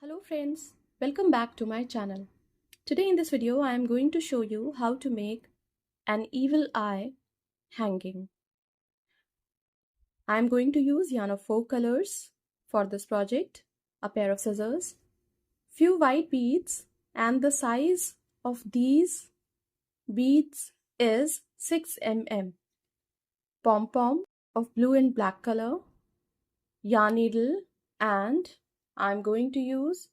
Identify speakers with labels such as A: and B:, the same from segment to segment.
A: Hello friends, welcome back to my channel. Today in this video I am going to show you how to make an evil eye hanging. I am going to use yarn of 4 colors for this project, a pair of scissors, few white beads, and the size of these beads is 6 mm. Pom-pom of blue and black color, yarn needle, and I am going to use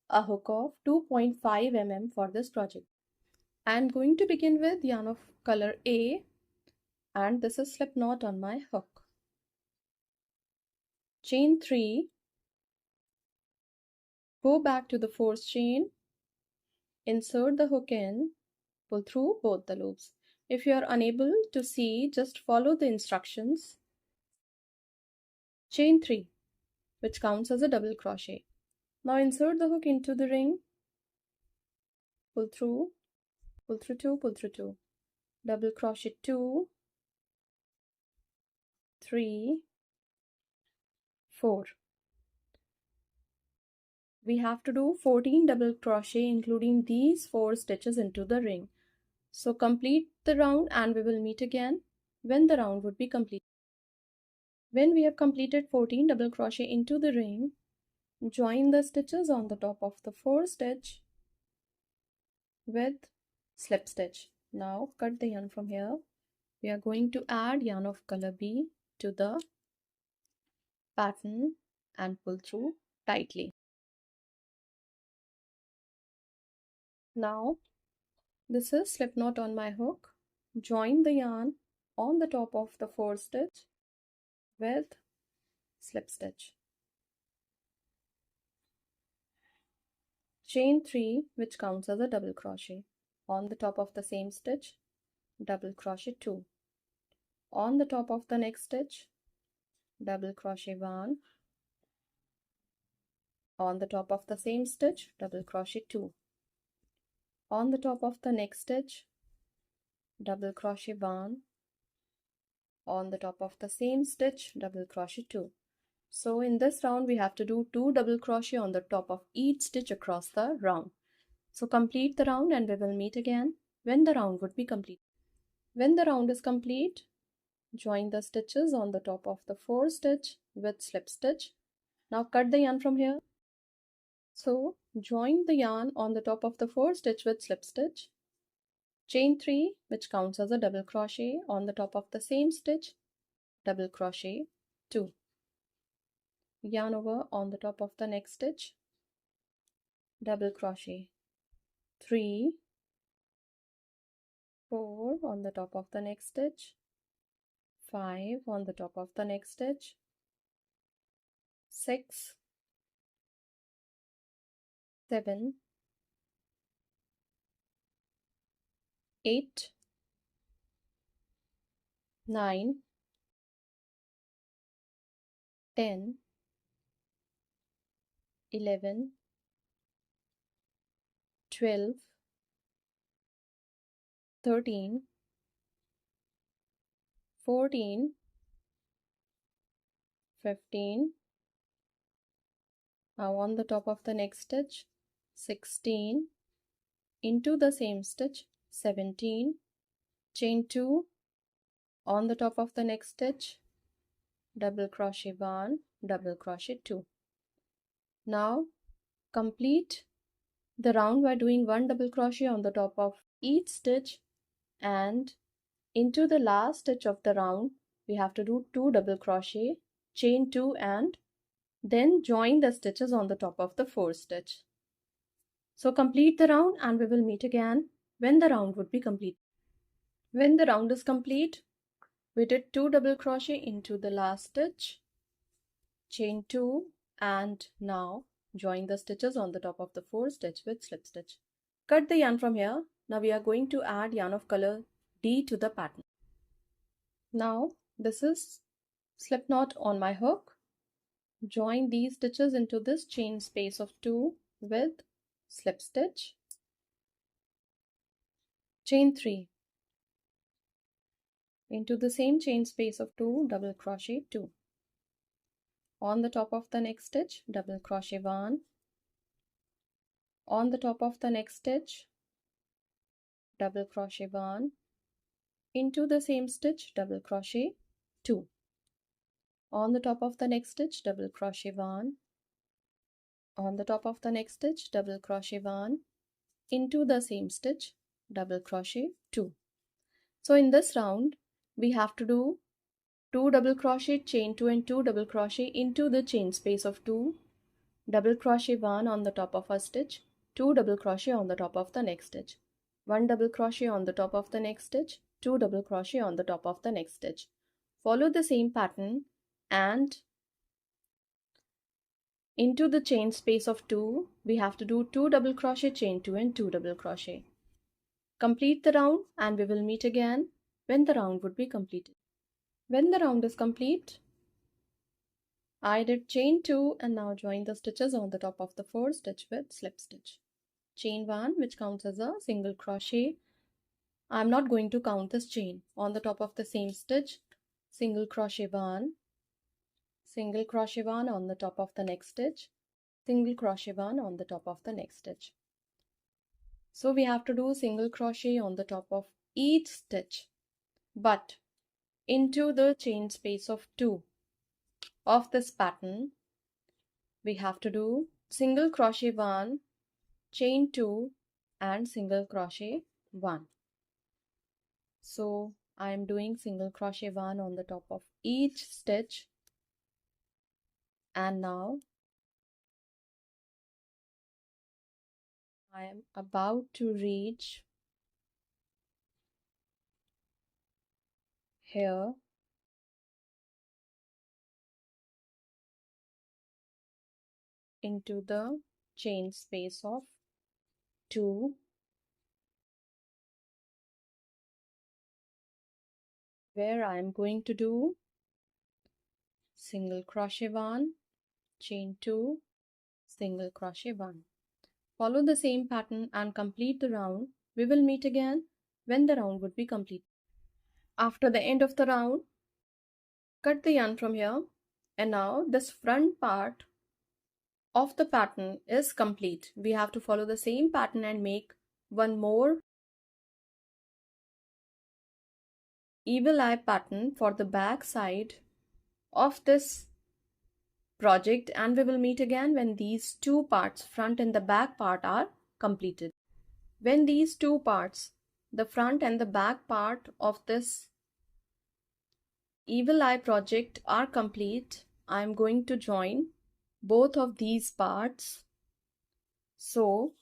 A: a hook of 2.5 mm for this project. I am going to begin with yarn of color A, and this is slip knot on my hook. Chain 3, go back to the 4th chain, insert the hook in, pull through both the loops. If you are unable to see, just follow the instructions. Chain 3, which counts as a double crochet. Now insert the hook into the ring, pull through 2, pull through 2, double crochet 2, 3, 4. We have to do 14 double crochet including these 4 stitches into the ring. So complete the round and we will meet again when the round would be complete. When we have completed 14 double crochet into the ring, join the stitches on the top of the 4 stitch with slip stitch. Now cut the yarn from here. We are going to add yarn of color B to the pattern and pull through tightly. Now this is slip knot on my hook. Join the yarn on the top of the 4th stitch with slip stitch. Chain 3, which counts as a double crochet. On the top of the same stitch, double crochet 2. On the top of the next stitch, double crochet 1. On the top of the same stitch, double crochet 2. On the top of the next stitch, double crochet 1. On the top of the same stitch, double crochet 2. So in this round we have to do 2 double crochet on the top of each stitch across the round. So complete the round and we will meet again when the round would be complete. When the round is complete, join the stitches on the top of the 4th stitch with slip stitch. Now cut the yarn from here. So join the yarn on the top of the 4th stitch with slip stitch. Chain 3, which counts as a double crochet, on the top of the same stitch, double crochet 2. Yarn over on the top of the next stitch, double crochet 3, 4 on the top of the next stitch, 5 on the top of the next stitch, 6, 7, 8, 9, 10, 11, 12, 13, 14, 15. Now on the top of the next stitch, 16, into the same stitch, 17, chain 2, on the top of the next stitch, double crochet 1, double crochet 2. Now complete the round by doing 1 double crochet on the top of each stitch, and into the last stitch of the round we have to do 2 double crochet, chain 2, and then join the stitches on the top of the 4th stitch. So complete the round and we will meet again when the round would be complete. When the round is complete, we did 2 double crochet into the last stitch, chain 2, and now join the stitches on the top of the 4th stitch with slip stitch. Cut the yarn from here. Now we are going to add yarn of color D to the pattern. Now this is slip knot on my hook. Join these stitches into this chain space of 2 with slip stitch, chain 3, into the same chain space of 2, double crochet 2. On the top of the next stitch, double crochet 1, On the top of the next stitch, double crochet 1, into the same stitch, double crochet 2. On the top of the next stitch, double crochet 1, on the top of the next stitch, double crochet 1, into the same stitch, double crochet 2. So in this round, we have to do 2 double crochet, chain 2 and 2 double crochet into the chain space of 2, double crochet 1 on the top of a stitch, 2 double crochet on the top of the next stitch, 1 double crochet on the top of the next stitch, 2 double crochet on the top of the next stitch. Follow the same pattern and into the chain space of 2, we have to do 2 double crochet, chain 2 and 2 double crochet. Complete the round and we will meet again when the round would be completed. When the round is complete, I did chain 2 and now join the stitches on the top of the 4 stitch with slip stitch. Chain 1, which counts as a single crochet. I am not going to count this chain. On the top of the same stitch, single crochet 1, single crochet 1 on the top of the next stitch, single crochet 1 on the top of the next stitch. So we have to do single crochet on the top of each stitch, but into the chain space of 2 of this pattern, we have to do single crochet 1, chain 2 and single crochet 1. So I am doing single crochet 1 on the top of each stitch, and now I am about to reach here into the chain space of 2, where I am going to do single crochet 1, chain 2, single crochet 1. Follow the same pattern and complete the round. We will meet again when the round would be complete. After the end of the round, cut the yarn from here, and now this front part of the pattern is complete. We have to follow the same pattern and make one more eagle eye pattern for the back side of this project, and we will meet again when these two parts, front and the back part, are completed. When these two parts, the front and the back part of this eagle eye project are complete, I am going to join both of these parts. So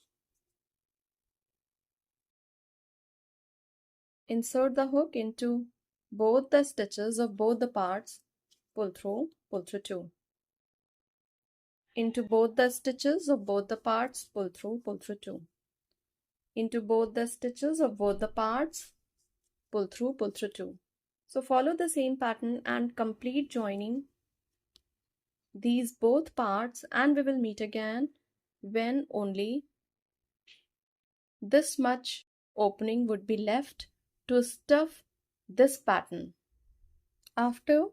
A: insert the hook into both the stitches of both the parts, pull through 2. Into both the stitches of both the parts, pull through 2. Into both the stitches of both the parts, pull through 2. So follow the same pattern and complete joining these both parts, and we will meet again when only this much opening would be left to stuff this pattern. After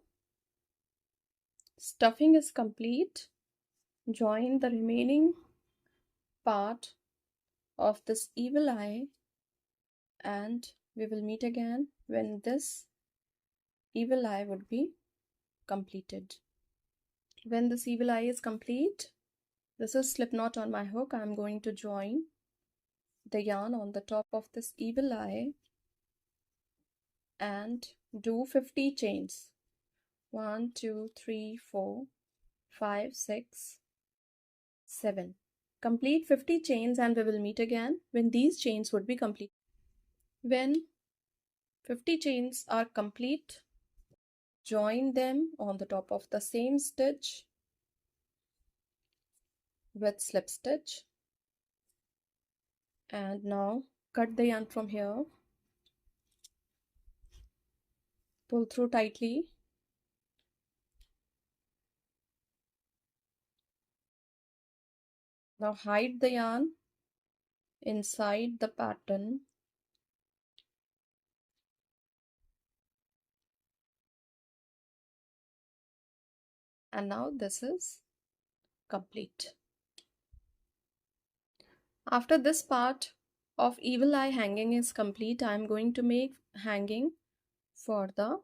A: stuffing is complete, join the remaining part of this eagle eye, and we will meet again when this eagle eye would be completed. When this eagle eye is complete, this is slip knot on my hook. I am going to join the yarn on the top of this eagle eye and do 50 chains. 1 2 3 4 5 6 7. Complete 50 chains and we will meet again when these chains would be complete. When 50 chains are complete, join them on the top of the same stitch with slip stitch, and now cut the yarn from here, pull through tightly, now hide the yarn inside the pattern, and now this is complete. After this part of evil eye hanging is complete, I am going to make hanging for the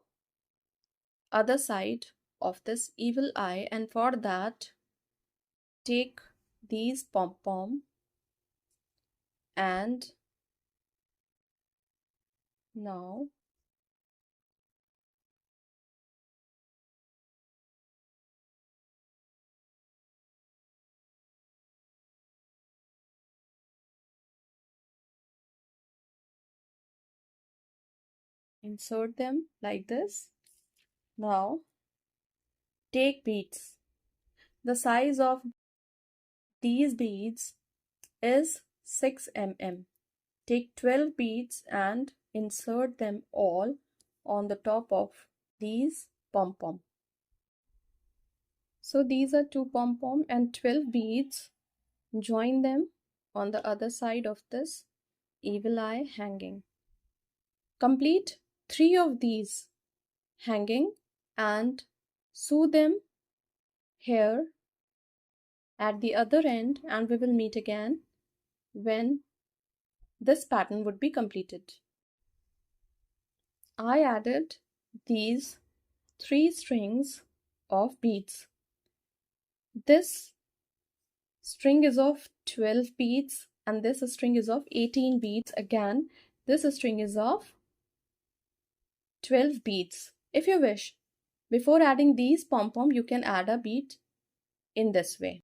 A: other side of this evil eye, and for that take these pom-pom and now insert them like this. Now take beads. The size of these beads is 6 mm. Take 12 beads and insert them all on the top of these pom-pom. So these are 2 pom-pom and 12 beads. Join them on the other side of this evil eye hanging. Complete 3 of these hanging and sew them here at the other end, and we will meet again when this pattern would be completed. I added these 3 strings of beads. This string is of 12 beads and this string is of 18 beads. Again, this string is of 12 beads. If you wish, before adding these pom-pom, you can add a bead in this way.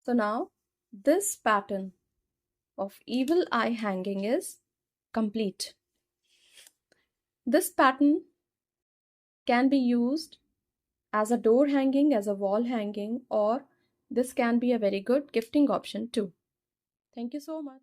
A: So now this pattern of evil eye hanging is complete. This pattern can be used as a door hanging, as a wall hanging, or this can be a very good gifting option too. Thank you so much.